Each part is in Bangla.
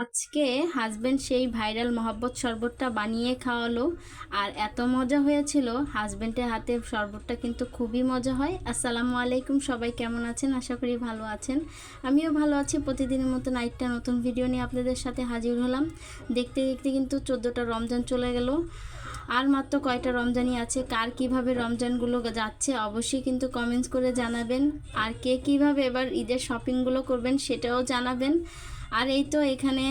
আজকে হাজবেন্ড সেই ভাইরাল মহব্বত শরবতটা বানিয়ে খাওয়ালো আর এত মজা হয়েছিল। হাজবেন্ডের হাতের শরবতটা কিন্তু খুবই মজা হয়। আসসালামু আলাইকুম, সবাই কেমন আছেন? আশা করি ভালো আছেন। আমিও ভালো আছি। প্রতিদিনের মতো একটা নতুন ভিডিও নিয়ে আপনাদের সাথে হাজির হলাম। দেখতে দেখতে কিন্তু 14টা রমজান চলে গেল। আর মাত্র কয়টা রমজানই আছে। কার কিভাবে রমজানগুলো যাচ্ছে অবশ্যই কিন্তু কমেন্টস করে জানাবেন। আর কে কিভাবে এবার ঈদের শপিংগুলো করবেন সেটাও জানাবেন। আর এই তো এখানে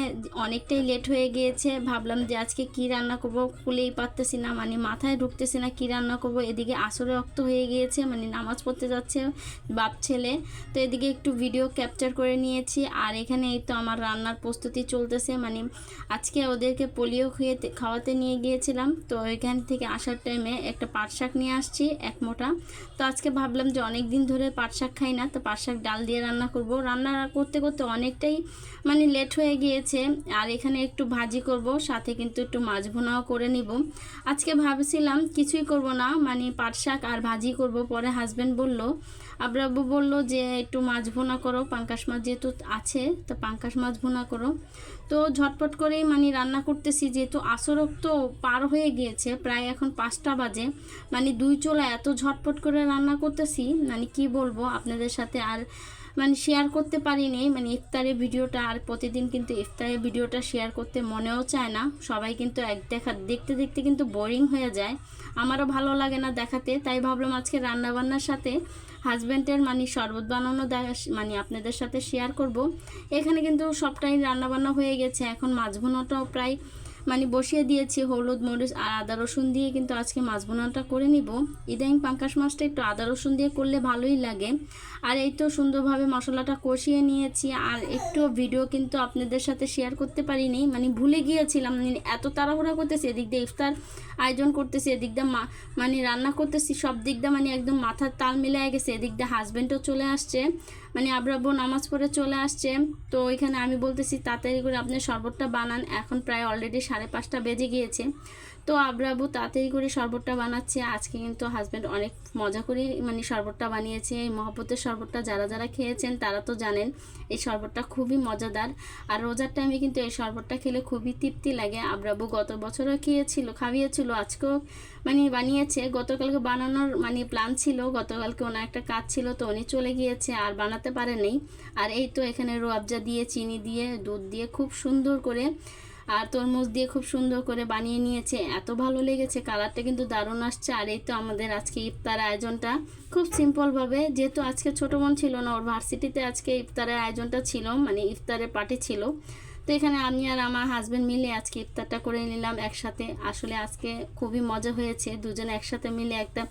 অনেকটাই লেট হয়ে গিয়েছে। ভাবলাম যে আজকে কি রান্না করব, খুলেই পারতেছি না, মানে মাথায় ঢুকতেছে না কি রান্না করব। এদিকে আসরে রক্ত হয়ে গিয়েছে, মানে নামাজ পড়তে যাচ্ছে বাপ ছেলে। তো এদিকে একটু ভিডিও ক্যাপচার করে নিয়েছি। আর এখানে এই তো আমার রান্নার প্রস্তুতি চলতেছে। মানে আজকে ওদেরকে পোলিও খাওয়াতে নিয়ে গিয়েছিলাম, তো ওইখান থেকে আসার টাইমে একটা পাট শাক নিয়ে আসছি এক মোটা। তো আজকে ভাবলাম যে অনেক দিন ধরে পাট শাক খাই না, তো পাট শাক ডাল দিয়ে রান্না করব। রান্না করতে করতে অনেকটাই মানে লেট হয়ে গিয়েছে। আর এখানে একটু ভাজি করব, সাথে কিন্তু একটু মাছ ভুনাও করে নিব। আজকে ভাবছিলাম কিছুই করব না, মানে পাট শাক আর ভাজি করব। পরে হাজব্যান্ড বলল, আব্বু বলল যে একটু মাছ ভুনা করো, পাঙ্কাশ মাছ যেহেতু আছে তো পাঙ্কাশ মাছ ভুনা করো। তো ঝটপট করেই মানে রান্না করতেছি, যেহেতু আসরক তো পার হয়ে গিয়েছে, প্রায় এখন 5টা বাজে। মানে দুই চুলা এত ঝটপট করে রান্না করতেছি, মানে কি বলবো আপনাদের সাথে। আর মানে শেয়ার করতে পারিনি, মানে ইফতারের ভিডিওটা। আর প্রতিদিন কিন্তু ইফতারের ভিডিওটা শেয়ার করতে মনেও চায় না, সবাই কিন্তু দেখতে দেখতে কিন্তু বোরিং হয়ে যায়। আমারও ভালো লাগে না দেখাতে, তাই ভাবলাম আজকে রান্নাবান্নার সাথে হাজব্যান্ডের মানে শরবত বানানো মানে আপনাদের সাথে শেয়ার করব। এখানে কিন্তু সবটাই রান্নাবান্না হয়ে গেছে। এখন মাছ ভুনাটাও প্রায় মানে বসিয়ে দিয়েছি। হলুদ মরিচ আর আদা রসুন দিয়ে কিন্তু আজকে মাছ ভুনাটা করে নিব। ইদানিং পাঙ্কাশ মাছটা একটু আদা রসুন দিয়ে করলে ভালোই লাগে। আর এই তো সুন্দরভাবে মশলাটা কষিয়ে নিয়েছি। আর একটু ভিডিও কিন্তু আপনাদের সাথে শেয়ার করতে পারিনি, মানে ভুলে গিয়েছিলাম। মানে এত তাড়াহুড়া করতেছি, এদিক দিয়ে ইফতার আয়োজন করতেছি, এদিক দিয়ে মানে রান্না করতেছি, সব দিক দিয়ে মানে একদম মাথার তাল মিলে গেছে। এদিক দিয়ে হাজব্যান্ডও চলে আসছে, মানে আব্বু নামাজ পড়ে চলে আসছে। তো ওইখানে আমি বলতেছি তাড়াতাড়ি করে আপনি শরবতটা বানান, এখন প্রায় অলরেডি 5:30 বেজে গিয়েছে। তো আব্বু তাড়াতাড়ি করে শরবতটা বানাচ্ছে। আজকে কিন্তু হাজব্যান্ড অনেক মজা করে মানে শরবতটা বানিয়েছে। এই মহব্বতের শরবতটা যারা যারা খেয়েছেন তারা তো জানেন এই শরবতটা খুবই মজাদার। আর রোজার টাইমে কিন্তু এই শরবতটা খেলে খুবই তৃপ্তি লাগে। আব্বু গত বছরও খাইয়েছিল, আজকেও মানে বানিয়েছে। গতকালকে বানানোর মানে প্ল্যান ছিল, গতকালকে ওনার একটা কাজ ছিল, তো উনি চলে গিয়েছে আর বানাতে পারেনি। আর এই তো এখানে রোয়াবজা দিয়ে, চিনি দিয়ে, দুধ দিয়ে খুব সুন্দর করে আর তরমুজ দিয়ে খুব সুন্দর করে বানিয়ে নিয়েছে। এত ভালো লেগেছে, কালারটা কিন্তু দারুণ আসছে। আর এই তো আমাদের আজকে ইফতার আয়োজনটা খুব সিম্পলভাবে, যেহেতু আজকে ছোটো বোন ছিল না, ওর ভার্সিটিতে আজকে ইফতারের আয়োজনটা ছিল, মানে ইফতারের পার্টি ছিল। তো এখানে আমি আর আমার হাজব্যান্ড মিলে আজকে ইফতারটা করে নিলাম একসাথে। আসলে আজকে খুবই মজা হয়েছে, দুজনে একসাথে মিলে একটা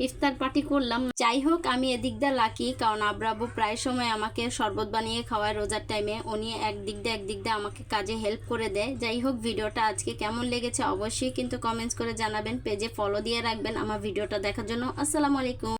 ইফতার পার্টি করলাম। যাই হোক, আমি এদিক দিয়ে লাকি, কারণ আব্বু প্রায় সময় আমাকে শরবত বানিয়ে খাওয়ায় রোজার টাইমে। উনি একদিক দিয়ে আমাকে কাজে হেল্প করে দেয়। যাই হোক, ভিডিওটা আজকে কেমন লেগেছে অবশ্যই কিন্তু কমেন্টস করে জানাবেন। পেজে ফলো দিয়ে রাখবেন আমার ভিডিওটা দেখার জন্য। আসসালামু আলাইকুম।